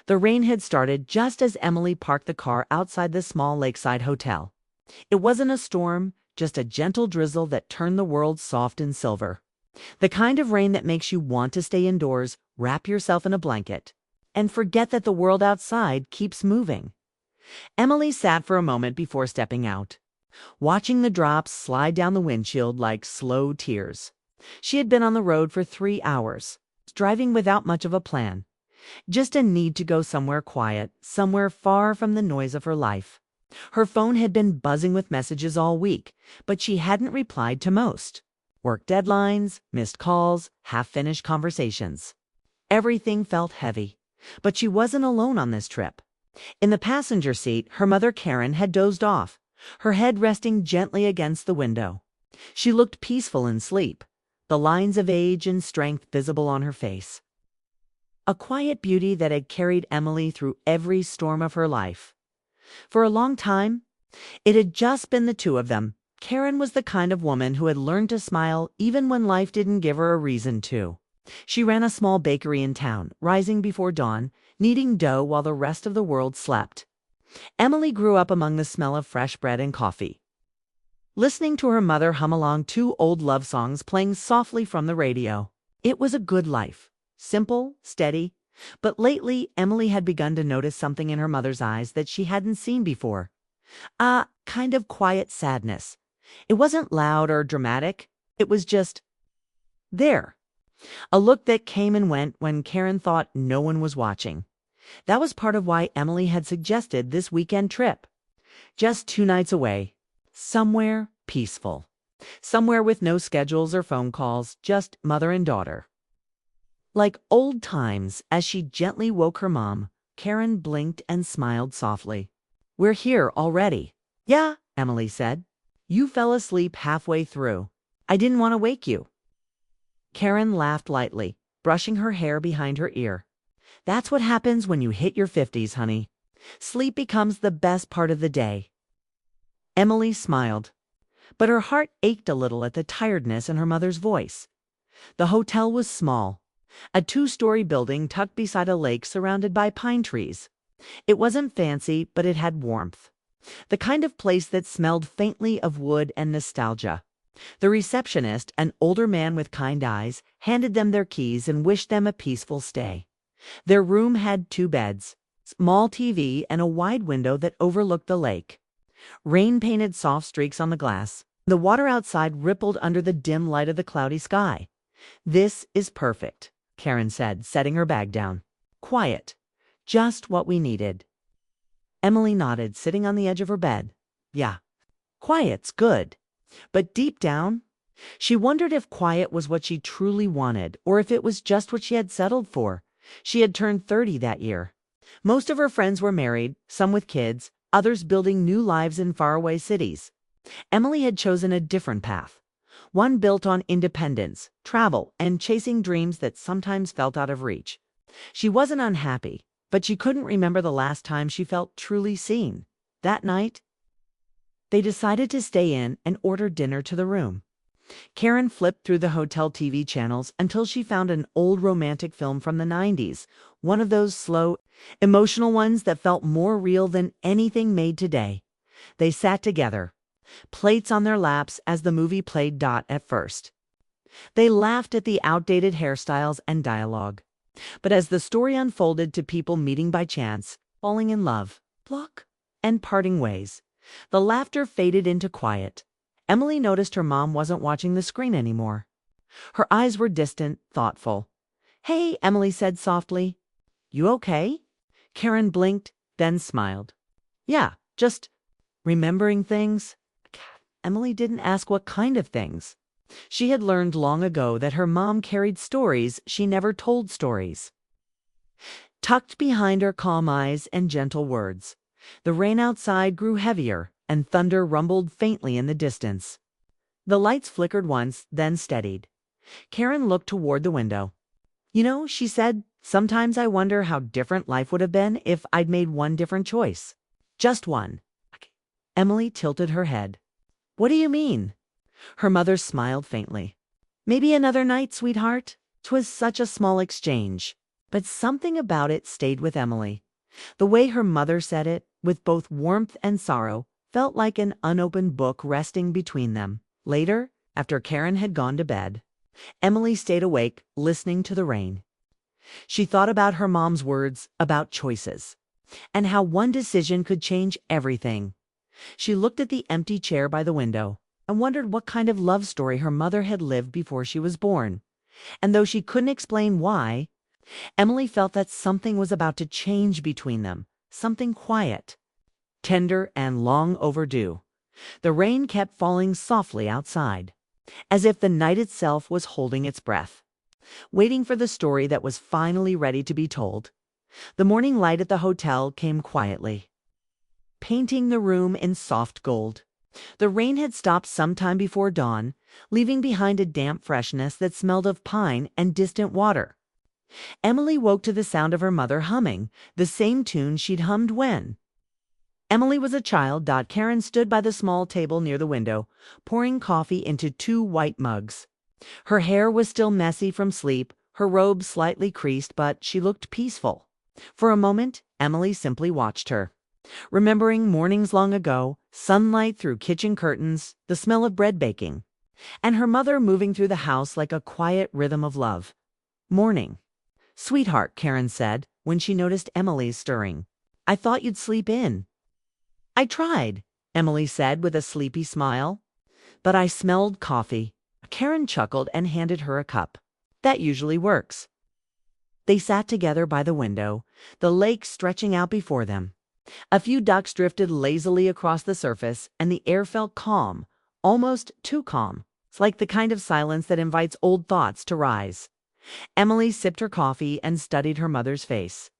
The rain had started just as Emily parked the car outside the small lakeside hotel. It wasn't a storm, just a gentle drizzle that turned the world soft and silver. The kind of rain that makes you want to stay indoors, wrap yourself in a blanket, and forget that the world outside keeps moving. Emily sat for a moment before stepping out, watching the drops slide down the windshield like slow tears. She had been on the road for 3 hours, driving without much of a plan. Just a need to go somewhere quiet, somewhere far from the noise of her life. Her phone had been buzzing with messages all week, but she hadn't replied to most. Work deadlines, missed calls, half-finished conversations. Everything felt heavy, but she wasn't alone on this trip. In the passenger seat, her mother Karen had dozed off, her head resting gently against the window. She looked peaceful in sleep, the lines of age and strength visible on her face. A quiet beauty that had carried Emily through every storm of her life. For a long time, it had just been the two of them. Karen was the kind of woman who had learned to smile even when life didn't give her a reason to. She ran a small bakery in town, rising before dawn, kneading dough while the rest of the world slept. Emily grew up among the smell of fresh bread and coffee, listening to her mother hum along 2 old love songs playing softly from the radio. It was a good life, simple, steady, but lately Emily had begun to notice something in her mother's eyes that she hadn't seen before. A kind of quiet sadness. It wasn't loud or dramatic, it was just there. A look that came and went when Karen thought no one was watching. That was part of why Emily had suggested this weekend trip. Just 2 nights away. Somewhere peaceful. Somewhere with no schedules or phone calls, just mother and daughter. Like old times, as she gently woke her mom, Karen blinked and smiled softly. "We're here already." "Yeah," Emily said. "You fell asleep halfway through. I didn't want to wake you." Karen laughed lightly, brushing her hair behind her ear. "That's what happens when you hit your 50s, honey. Sleep becomes the best part of the day." Emily smiled, but her heart ached a little at the tiredness in her mother's voice. The hotel was small, a 2-story building tucked beside a lake surrounded by pine trees. It wasn't fancy, but it had warmth. The kind of place that smelled faintly of wood and nostalgia. The receptionist, an older man with kind eyes, handed them their keys and wished them a peaceful stay. Their room had 2 beds, small TV, and a wide window that overlooked the lake. Rain painted soft streaks on the glass. The water outside rippled under the dim light of the cloudy sky. "This is perfect," Karen said, setting her bag down. "Quiet. Just what we needed." Emily nodded, sitting on the edge of her bed. "Yeah, quiet's good." But deep down, she wondered if quiet was what she truly wanted, or if it was just what she had settled for. She had turned 30 that year. Most of her friends were married, some with kids, others building new lives in faraway cities. Emily had chosen a different path, one built on independence, travel, and chasing dreams that sometimes felt out of reach. She wasn't unhappy, but she couldn't remember the last time she felt truly seen. That night, they decided to stay in and order dinner to the room. Karen flipped through the hotel TV channels until she found an old romantic film from the 90s, one of those slow, emotional ones that felt more real than anything made today. They sat together, plates on their laps as the movie played. At first, they laughed at the outdated hairstyles and dialogue. But as the story unfolded to people meeting by chance, falling in love, pluck, and parting ways, the laughter faded into quiet. Emily noticed her mom wasn't watching the screen anymore. Her eyes were distant, thoughtful. "Hey," Emily said softly. "You okay?" Karen blinked, then smiled. "Yeah, just remembering things." Emily didn't ask what kind of things. She had learned long ago that her mom carried stories she never told stories, tucked behind her calm eyes and gentle words. The rain outside grew heavier, and thunder rumbled faintly in the distance. The lights flickered once, then steadied. Karen looked toward the window. "You know," she said, "sometimes I wonder how different life would have been if I'd made one different choice. Just one." Emily tilted her head. "What do you mean?" Her mother smiled faintly. "Maybe another night, sweetheart. 'Twas such a small exchange. But something about it stayed with Emily. The way her mother said it, with both warmth and sorrow, felt like an unopened book resting between them. Later, after Karen had gone to bed, Emily stayed awake, listening to the rain. She thought about her mom's words about choices, and how one decision could change everything. She looked at the empty chair by the window and wondered what kind of love story her mother had lived before she was born. And though she couldn't explain why, Emily felt that something was about to change between them, something quiet, tender, and long overdue. The rain kept falling softly outside, as if the night itself was holding its breath, waiting for the story that was finally ready to be told. The morning light at the hotel came quietly, painting the room in soft gold. The rain had stopped some time before dawn, leaving behind a damp freshness that smelled of pine and distant water. Emily woke to the sound of her mother humming, the same tune she'd hummed when Emily was a child. Karen stood by the small table near the window, pouring coffee into 2 white mugs. Her hair was still messy from sleep, her robe slightly creased, but she looked peaceful. For a moment, Emily simply watched her, remembering mornings long ago, sunlight through kitchen curtains, the smell of bread baking, and her mother moving through the house like a quiet rhythm of love. "Morning, sweetheart," Karen said when she noticed Emily's stirring. "I thought you'd sleep in." "I tried," Emily said with a sleepy smile. "But I smelled coffee." Karen chuckled and handed her a cup. "That usually works." They sat together by the window, the lake stretching out before them. A few ducks drifted lazily across the surface, and the air felt calm, almost too calm. It's like the kind of silence that invites old thoughts to rise. Emily sipped her coffee and studied her mother's face.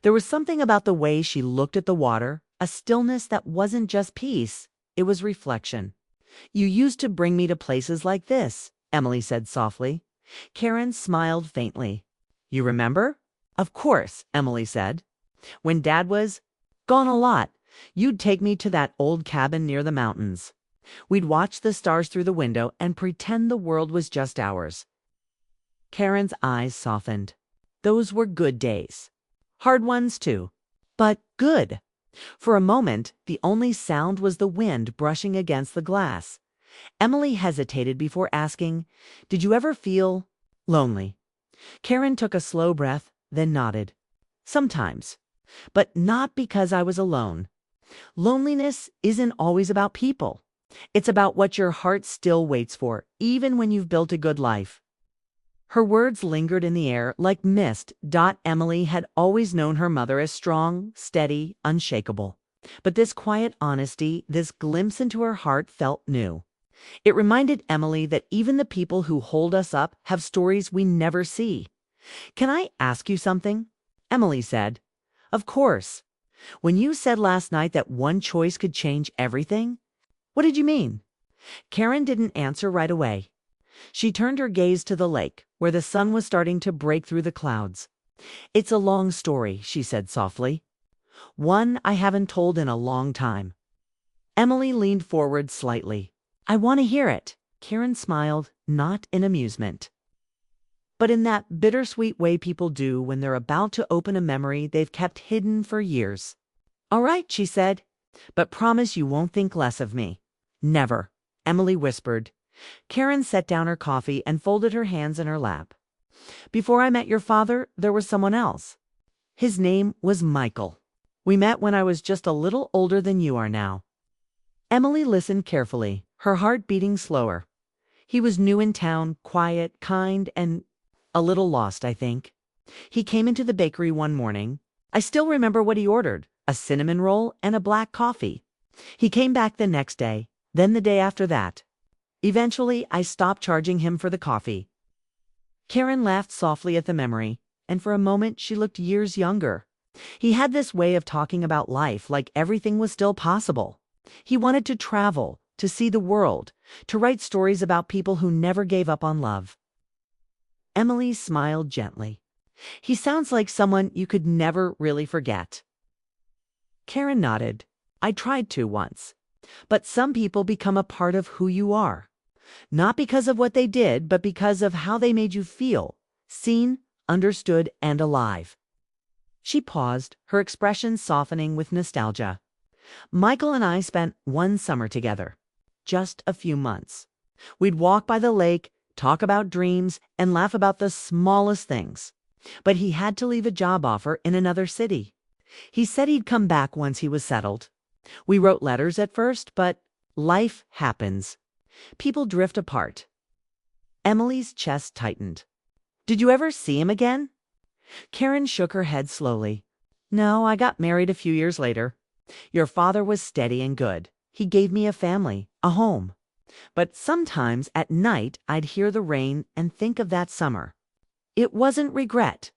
There was something about the way she looked at the water, a stillness that wasn't just peace, it was reflection. "You used to bring me to places like this," Emily said softly. Karen smiled faintly. "You remember?" "Of course," Emily said. "When Dad was gone a lot, you'd take me to that old cabin near the mountains. We'd watch the stars through the window and pretend the world was just ours." Karen's eyes softened. Those were good days. Hard ones too, but good. For a moment, the only sound was the wind brushing against the glass. Emily hesitated before asking, "Did you ever feel lonely?" Karen took a slow breath, then nodded. "Sometimes, but not because I was alone. Loneliness isn't always about people. It's about what your heart still waits for, even when you've built a good life." Her words lingered in the air like mist. Emily had always known her mother as strong, steady, unshakable. But this quiet honesty, this glimpse into her heart, felt new. It reminded Emily that even the people who hold us up have stories we never see. "Can I ask you something?" Emily said. "Of course. When you said last night that one choice could change everything, what did you mean?" Karen didn't answer right away. She turned her gaze to the lake, where the sun was starting to break through the clouds. "It's a long story," she said softly. "One I haven't told in a long time." Emily leaned forward slightly. "I want to hear it." Karen smiled, not in amusement, but in that bittersweet way people do when they're about to open a memory they've kept hidden for years. "All right," she said, "but promise you won't think less of me." "Never," Emily whispered. Karen set down her coffee and folded her hands in her lap. "Before I met your father, there was someone else. His name was Michael. We met when I was just a little older than you are now." Emily listened carefully, her heart beating slower. "He was new in town, quiet, kind, and a little lost, I think. He came into the bakery one morning. I still remember what he ordered, a cinnamon roll and a black coffee. He came back the next day, then the day after that. Eventually, I stopped charging him for the coffee." Karen laughed softly at the memory, and for a moment she looked years younger. He had this way of talking about life like everything was still possible. He wanted to travel, to see the world, to write stories about people who never gave up on love. Emily smiled gently. "He sounds like someone you could never really forget." Karen nodded. "I tried to once. But some people become a part of who you are. Not because of what they did, but because of how they made you feel, seen, understood and alive. She paused, her expression softening with nostalgia. Michael and I spent one summer together. Just a few months. We'd walk by the lake, talk about dreams, and laugh about the smallest things. But he had to leave a job offer in another city. He said he'd come back once he was settled. We wrote letters at first, but life happens. People drift apart. Emily's chest tightened. Did you ever see him again? Karen shook her head slowly. No, I got married a few years later. Your father was steady and good. He gave me a family, a home. But sometimes at night I'd hear the rain and think of that summer. It wasn't regret.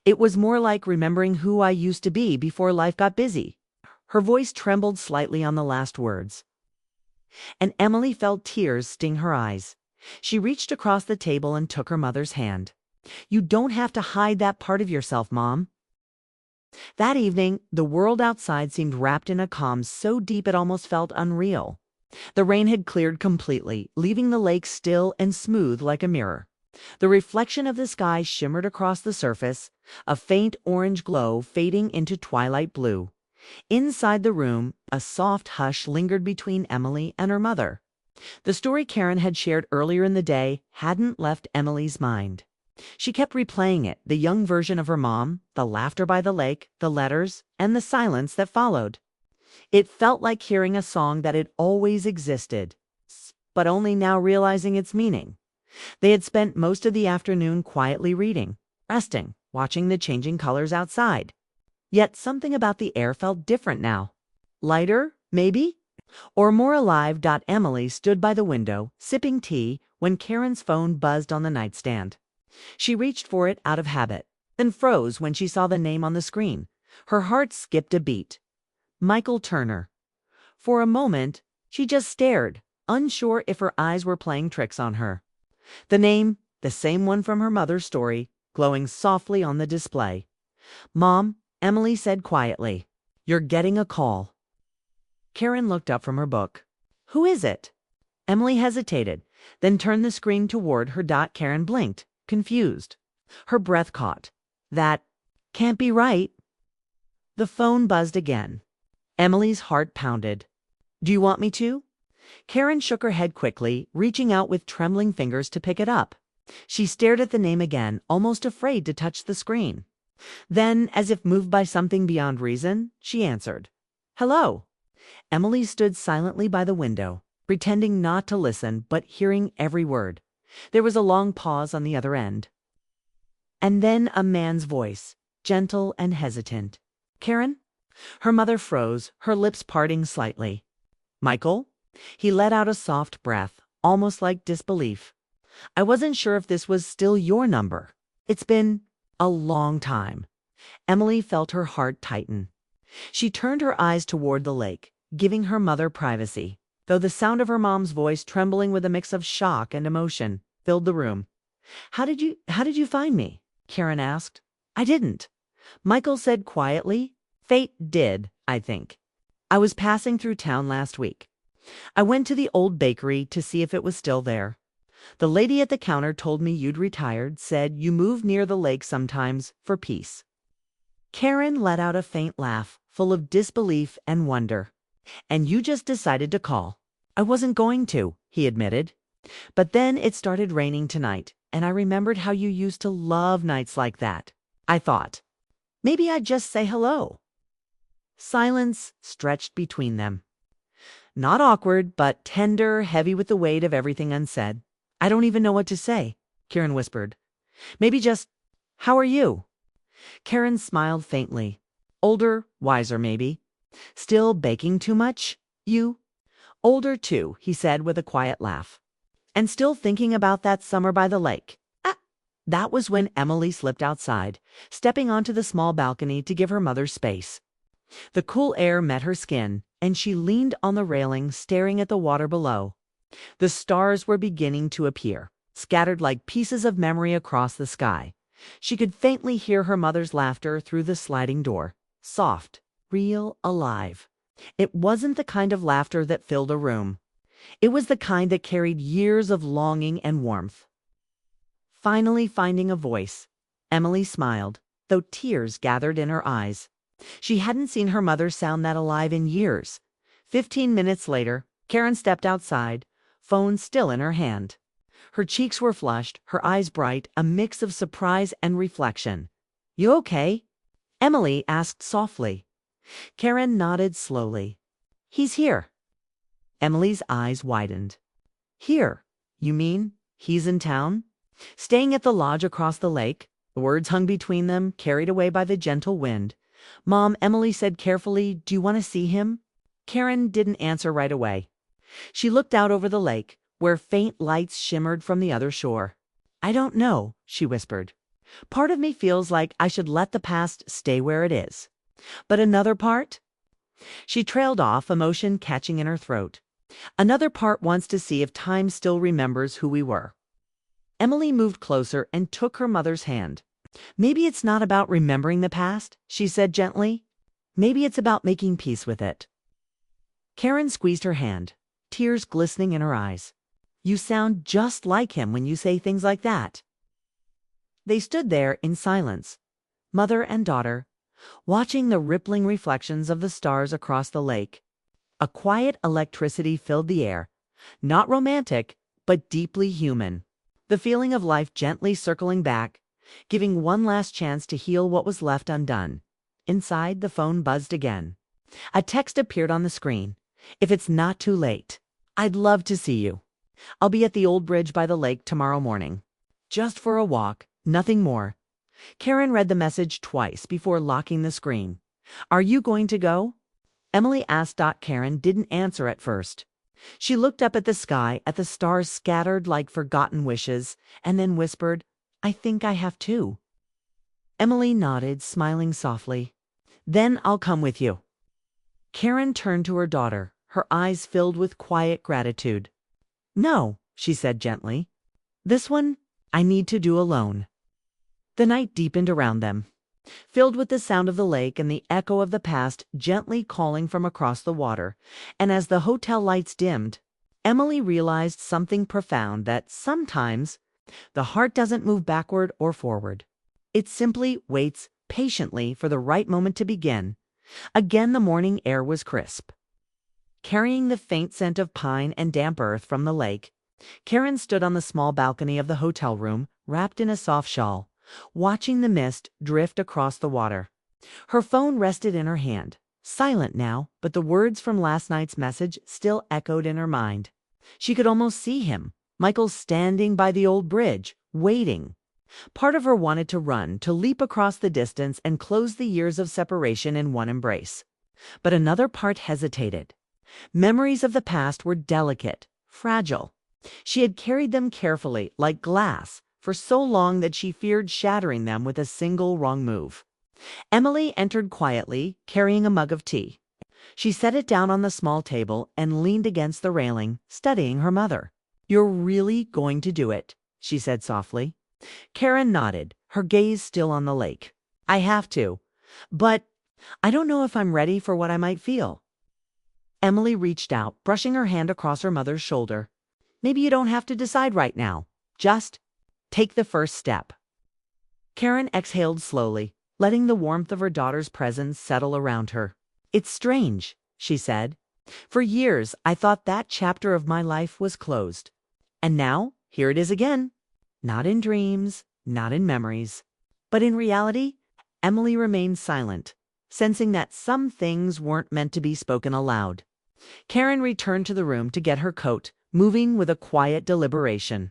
It was more like remembering who I used to be before life got busy. Her voice trembled slightly on the last words. And Emily felt tears sting her eyes. She reached across the table and took her mother's hand. You don't have to hide that part of yourself, Mom. That evening, the world outside seemed wrapped in a calm so deep it almost felt unreal. The rain had cleared completely, leaving the lake still and smooth like a mirror. The reflection of the sky shimmered across the surface, a faint orange glow fading into twilight blue. Inside the room, a soft hush lingered between Emily and her mother. The story Karen had shared earlier in the day hadn't left Emily's mind. She kept replaying it, the young version of her mom, the laughter by the lake, the letters, and the silence that followed. It felt like hearing a song that had always existed, but only now realizing its meaning. They had spent most of the afternoon quietly reading, resting, watching the changing colors outside. Yet something about the air felt different now. Lighter, maybe? Or more alive. Emily stood by the window, sipping tea, when Karen's phone buzzed on the nightstand. She reached for it out of habit, then froze when she saw the name on the screen. Her heart skipped a beat. Michael Turner. For a moment, she just stared, unsure if her eyes were playing tricks on her. The name, the same one from her mother's story, glowing softly on the display. Mom, Emily said quietly, you're getting a call. Karen looked up from her book. Who is it? Emily hesitated, then turned the screen toward her. Karen blinked, confused. Her breath caught. That can't be right. The phone buzzed again. Emily's heart pounded. Do you want me to? Karen shook her head quickly, reaching out with trembling fingers to pick it up. She stared at the name again, almost afraid to touch the screen. Then, as if moved by something beyond reason, she answered. Hello. Emily stood silently by the window, pretending not to listen, but hearing every word. There was a long pause on the other end. And then a man's voice, gentle and hesitant. Karen? Her mother froze, her lips parting slightly. Michael? He let out a soft breath, almost like disbelief. I wasn't sure if this was still your number. It's been a long time. Emily felt her heart tighten. She turned her eyes toward the lake, giving her mother privacy, though the sound of her mom's voice, trembling with a mix of shock and emotion, filled the room. How did you find me? Karen asked. I didn't. Michael said quietly. Fate did, I think. I was passing through town last week. I went to the old bakery to see if it was still there. The lady at the counter told me you'd retired, said you moved near the lake sometimes for peace. Karen let out a faint laugh, full of disbelief and wonder. And you just decided to call. I wasn't going to, he admitted. But then it started raining tonight, and I remembered how you used to love nights like that. I thought, maybe I'd just say hello. Silence stretched between them. Not awkward, but tender, heavy with the weight of everything unsaid. I don't even know what to say, Karen whispered. Maybe just, how are you? Karen smiled faintly. Older, wiser maybe. Still baking too much? You? Older too, he said with a quiet laugh. And still thinking about that summer by the lake. That was when Emily slipped outside, stepping onto the small balcony to give her mother space. The cool air met her skin, and she leaned on the railing, staring at the water below. The stars were beginning to appear, scattered like pieces of memory across the sky. She could faintly hear her mother's laughter through the sliding door, soft, real, alive. It wasn't the kind of laughter that filled a room. It was the kind that carried years of longing and warmth. Finally finding a voice, Emily smiled, though tears gathered in her eyes. She hadn't seen her mother sound that alive in years. 15 minutes later, Karen stepped outside, phone still in her hand. Her cheeks were flushed, her eyes bright, a mix of surprise and reflection. "You okay?" Emily asked softly. Karen nodded slowly. "He's here." Emily's eyes widened. "Here? You mean he's in town? Staying at the lodge across the lake?" The words hung between them, carried away by the gentle wind. "Mom," Emily said carefully, "do you want to see him?" Karen didn't answer right away. She looked out over the lake, where faint lights shimmered from the other shore. "I don't know," she whispered. "Part of me feels like I should let the past stay where it is. But another part?" She trailed off, emotion catching in her throat. "Another part wants to see if time still remembers who we were." Emily moved closer and took her mother's hand. "Maybe it's not about remembering the past," she said gently. "Maybe it's about making peace with it." Karen squeezed her hand, tears glistening in her eyes. "You sound just like him when you say things like that." They stood there in silence, mother and daughter, watching the rippling reflections of the stars across the lake. A quiet electricity filled the air, not romantic, but deeply human. The feeling of life gently circling back, giving one last chance to heal what was left undone. Inside, the phone buzzed again. A text appeared on the screen. "If it's not too late, I'd love to see you. I'll be at the old bridge by the lake tomorrow morning. Just for a walk, nothing more." Karen read the message twice before locking the screen. "Are you going to go?" Emily asked. Karen didn't answer at first. She looked up at the sky, at the stars scattered like forgotten wishes, and then whispered, "I think I have to." Emily nodded, smiling softly. "Then I'll come with you." Karen turned to her daughter, her eyes filled with quiet gratitude. "No," she said gently. "This one, I need to do alone." The night deepened around them, filled with the sound of the lake and the echo of the past gently calling from across the water. And as the hotel lights dimmed, Emily realized something profound, that sometimes the heart doesn't move backward or forward. It simply waits patiently for the right moment to begin. Again, the morning air was crisp, carrying the faint scent of pine and damp earth from the lake. Karen stood on the small balcony of the hotel room, wrapped in a soft shawl, watching the mist drift across the water. Her phone rested in her hand, silent now, but the words from last night's message still echoed in her mind. She could almost see him, Michael, standing by the old bridge, waiting. Part of her wanted to run, to leap across the distance and close the years of separation in one embrace. But another part hesitated. Memories of the past were delicate, fragile. She had carried them carefully, like glass, for so long that she feared shattering them with a single wrong move. Emily entered quietly, carrying a mug of tea. She set it down on the small table and leaned against the railing, studying her mother. "You're really going to do it?" she said softly. Karen nodded, her gaze still on the lake. "I have to, but I don't know if I'm ready for what I might feel." Emily reached out, brushing her hand across her mother's shoulder. "Maybe you don't have to decide right now. Just take the first step." Karen exhaled slowly, letting the warmth of her daughter's presence settle around her. "It's strange," she said. "For years, I thought that chapter of my life was closed. And now, here it is again. Not in dreams, not in memories, but in reality." Emily remained silent, sensing that some things weren't meant to be spoken aloud. Karen returned to the room to get her coat, moving with a quiet deliberation.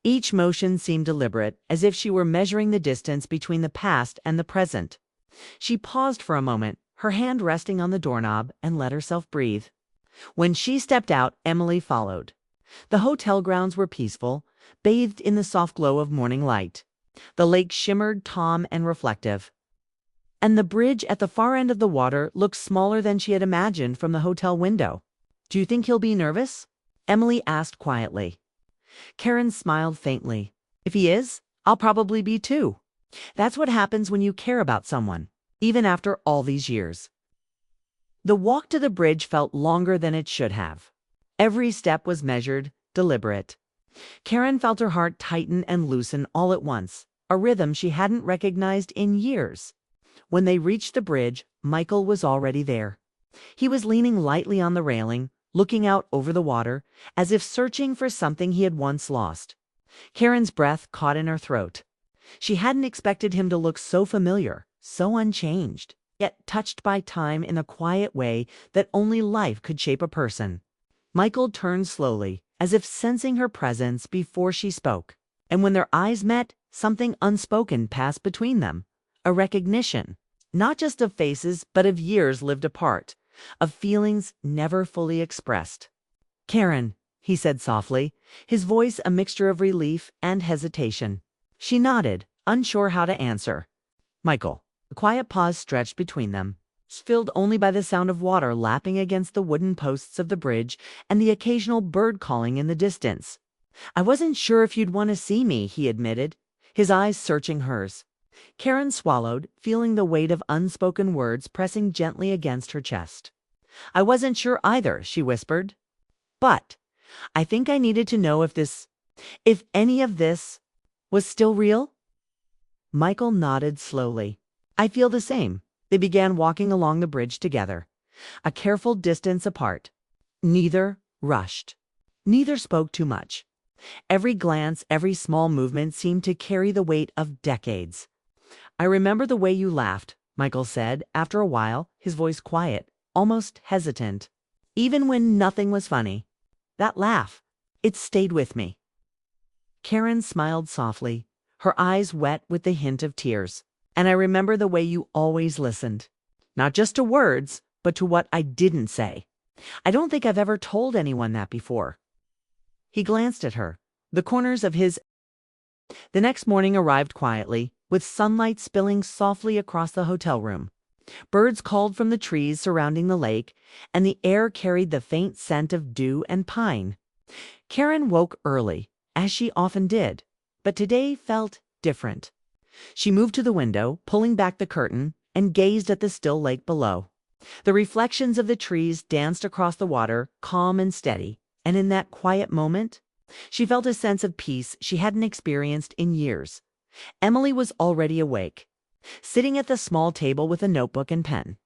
Each motion seemed deliberate, as if she were measuring the distance between the past and the present. She paused for a moment, her hand resting on the doorknob, and let herself breathe. When she stepped out, Emily followed. The hotel grounds were peaceful, bathed in the soft glow of morning light. The lake shimmered calm and reflective, and the bridge at the far end of the water looked smaller than she had imagined from the hotel window. "Do you think he'll be nervous?" Emily asked quietly. Karen smiled faintly. "If he is, I'll probably be too. That's what happens when you care about someone, even after all these years." The walk to the bridge felt longer than it should have. Every step was measured, deliberate. Karen felt her heart tighten and loosen all at once, a rhythm she hadn't recognized in years. When they reached the bridge, Michael was already there. He was leaning lightly on the railing, looking out over the water, as if searching for something he had once lost. Karen's breath caught in her throat. She hadn't expected him to look so familiar, so unchanged, yet touched by time in a quiet way that only life could shape a person. Michael turned slowly, as if sensing her presence before she spoke. And when their eyes met, something unspoken passed between them. A recognition, not just of faces, but of years lived apart, of feelings never fully expressed. "Karen," he said softly, his voice a mixture of relief and hesitation. She nodded, unsure how to answer. "Michael." A quiet pause stretched between them, filled only by the sound of water lapping against the wooden posts of the bridge and the occasional bird calling in the distance. "I wasn't sure if you'd want to see me," he admitted, his eyes searching hers. Karen swallowed, feeling the weight of unspoken words pressing gently against her chest. "I wasn't sure either," she whispered. "But I think I needed to know if any of this was still real." Michael nodded slowly. "I feel the same." They began walking along the bridge together, a careful distance apart. Neither rushed. Neither spoke too much. Every glance, every small movement seemed to carry the weight of decades. "I remember the way you laughed," Michael said, after a while, his voice quiet, almost hesitant. "Even when nothing was funny. That laugh, it stayed with me." Karen smiled softly, her eyes wet with the hint of tears. "And I remember the way you always listened. Not just to words, but to what I didn't say. I don't think I've ever told anyone that before." He glanced at her. The corners of his. The next morning arrived quietly, with sunlight spilling softly across the hotel room. Birds called from the trees surrounding the lake, and the air carried the faint scent of dew and pine. Karen woke early, as she often did, but today felt different. She moved to the window, pulling back the curtain, and gazed at the still lake below. The reflections of the trees danced across the water, calm and steady, and in that quiet moment, she felt a sense of peace she hadn't experienced in years. Emily was already awake, sitting at the small table with a notebook and pen.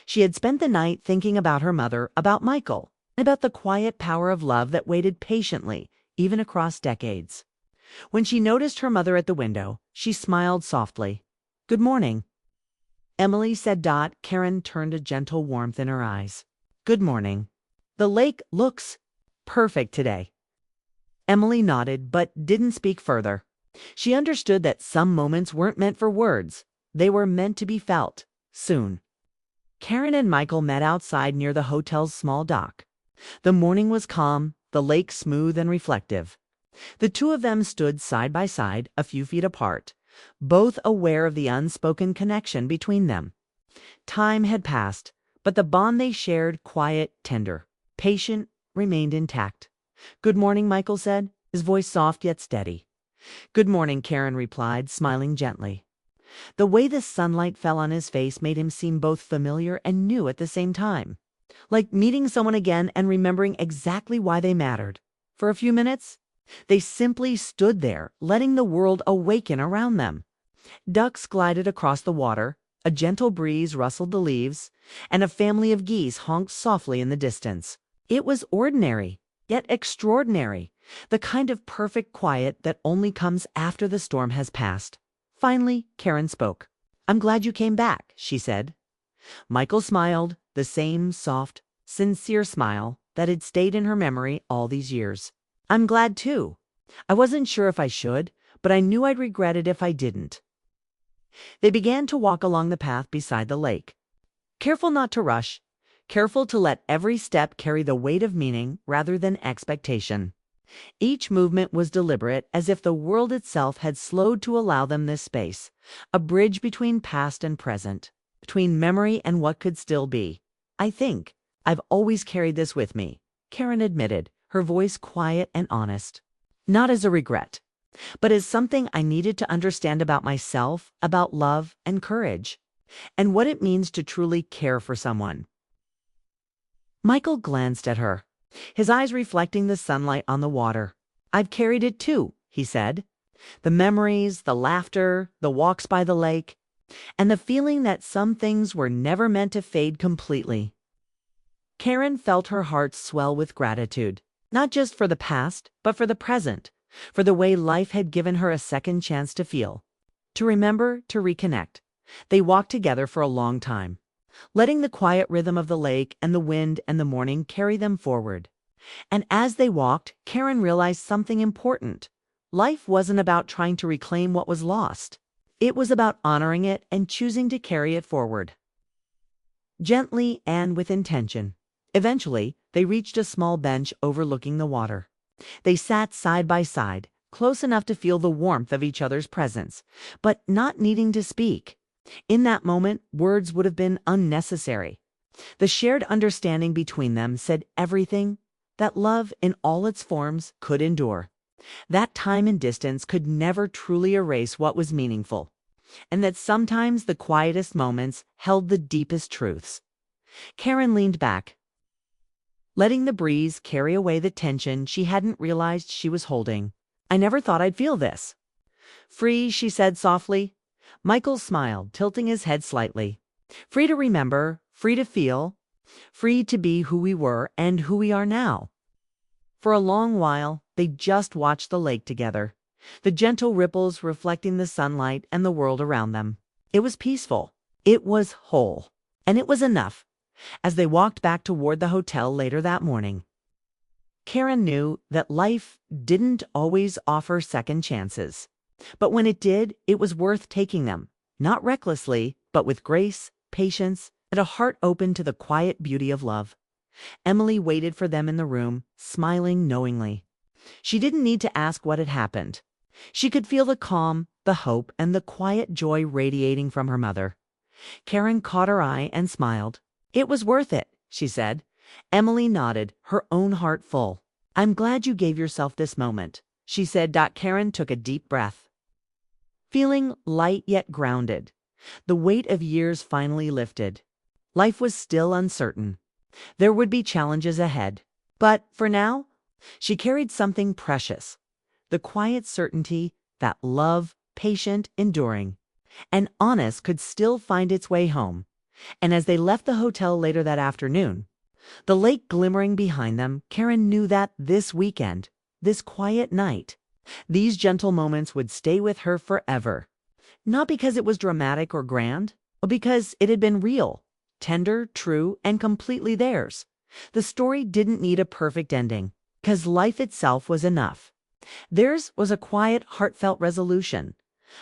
She had spent the night thinking about her mother, about Michael, and about the quiet power of love that waited patiently, even across decades. When she noticed her mother at the window, she smiled softly. "Good morning." "Emily," said Dot. Karen turned a gentle warmth in her eyes. "Good morning. The lake looks perfect today." Emily nodded, but didn't speak further. She understood that some moments weren't meant for words. They were meant to be felt, soon. Karen and Michael met outside near the hotel's small dock. The morning was calm, the lake smooth and reflective. The two of them stood side by side, a few feet apart, both aware of the unspoken connection between them. Time had passed, but the bond they shared, quiet, tender, patient, remained intact. "Good morning," Michael said, his voice soft yet steady. "Good morning," Karen replied, smiling gently. The way the sunlight fell on his face made him seem both familiar and new at the same time, like meeting someone again and remembering exactly why they mattered. For a few minutes, they simply stood there, letting the world awaken around them. Ducks glided across the water, a gentle breeze rustled the leaves, and a family of geese honked softly in the distance. It was ordinary, yet extraordinary, the kind of perfect quiet that only comes after the storm has passed. Finally, Karen spoke. "I'm glad you came back," she said. Michael smiled, the same soft, sincere smile that had stayed in her memory all these years. "I'm glad too. I wasn't sure if I should, but I knew I'd regret it if I didn't." They began to walk along the path beside the lake. Careful not to rush, careful to let every step carry the weight of meaning rather than expectation. Each movement was deliberate, as if the world itself had slowed to allow them this space, a bridge between past and present, between memory and what could still be. "I think I've always carried this with me," Karen admitted, her voice quiet and honest. "Not as a regret, but as something I needed to understand about myself, about love and courage, and what it means to truly care for someone." Michael glanced at her, his eyes reflecting the sunlight on the water. "I've carried it too," he said. The memories, the laughter, the walks by the lake, and the feeling that some things were never meant to fade completely. Karen felt her heart swell with gratitude, not just for the past, but for the present, for the way life had given her a second chance to feel, to remember, to reconnect. They walked together for a long time, letting the quiet rhythm of the lake and the wind and the morning carry them forward. And as they walked, Karen realized something important. Life wasn't about trying to reclaim what was lost. It was about honoring it and choosing to carry it forward, gently and with intention. Eventually, they reached a small bench overlooking the water. They sat side by side, close enough to feel the warmth of each other's presence, but not needing to speak. In that moment, words would have been unnecessary. The shared understanding between them said everything: that love in all its forms could endure, that time and distance could never truly erase what was meaningful, and that sometimes the quietest moments held the deepest truths. Karen leaned back, letting the breeze carry away the tension she hadn't realized she was holding. "I never thought I'd feel this." "Free," she said softly. Michael smiled, tilting his head slightly. "Free to remember, free to feel, free to be who we were and who we are now." For a long while, they just watched the lake together, the gentle ripples reflecting the sunlight and the world around them. It was peaceful. It was whole. And it was enough. As they walked back toward the hotel later that morning, Karen knew that life didn't always offer second chances. But when it did, it was worth taking them, not recklessly, but with grace, patience, and a heart open to the quiet beauty of love. Emily waited for them in the room, smiling knowingly. She didn't need to ask what had happened. She could feel the calm, the hope, and the quiet joy radiating from her mother. Karen caught her eye and smiled. "It was worth it," she said. Emily nodded, her own heart full. "I'm glad you gave yourself this moment," she said. Karen took a deep breath, feeling light yet grounded. The weight of years finally lifted. Life was still uncertain. There would be challenges ahead. But for now, she carried something precious: the quiet certainty that love, patient, enduring, and honest, could still find its way home. And as they left the hotel later that afternoon, the lake glimmering behind them, Karen knew that this weekend, this quiet night, these gentle moments would stay with her forever. Not because it was dramatic or grand, but because it had been real, tender, true, and completely theirs. The story didn't need a perfect ending, because life itself was enough. Theirs was a quiet, heartfelt resolution,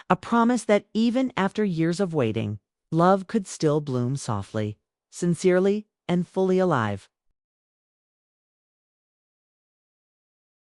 a promise that even after years of waiting, love could still bloom softly, sincerely, and fully alive.